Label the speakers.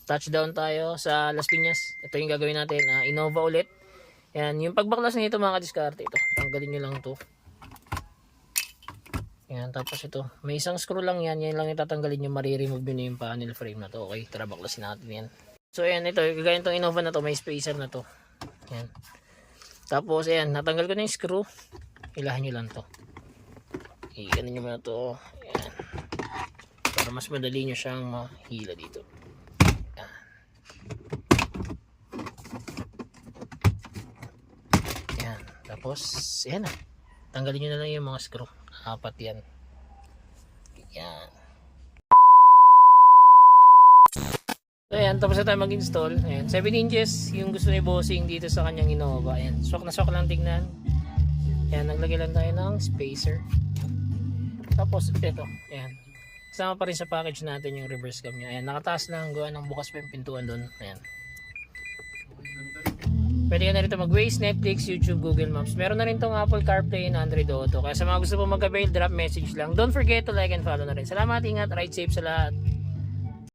Speaker 1: touchdown tayo sa Las Piñas. Ito yung gagawin natin, Innova ulit. Yan, yung pagbaklas nito mga kadiskarte, ito, tanggalin nyo lang to. Yan, tapos ito, may isang screw lang yan, yan lang itatanggalin nyo, mariremove nyo na yung panel frame na to. Okay, tara baklasin natin yan. So ayan, ito, gagawin itong Innova na to, may spacer na to. Yan. Tapos ayan, natanggal ko na yung screw, ilahan nyo lang to. Iyan nyo muna to, ayan. Para mas madali nyo siyang mahila dito. Ayan. Tapos, ayan na. Tanggalin nyo na lang yung mga screw. 4 yan. Ayan. So, ayan. Tapos na tayo mag-install. Ayan. 7 inches yung gusto ni bossing dito sa kanyang Innova. Ayan. Swak na swak lang tignan. Ayan. Naglagay lang tayo ng spacer. Tapos, ito. Ayan. Kasama pa rin sa package natin yung reverse cam niya. Ayan, nakataas lang. Gawa ng bukas pa yung pintuan doon. Ayan. Pwede ka na rito mag-Waze, Netflix, YouTube, Google Maps. Meron na rin tong Apple CarPlay and Android Auto. Kaya sa mga gusto po mag-avail, drop message lang. Don't forget to like and follow na rin. Salamat, ingat, ride safe sa lahat.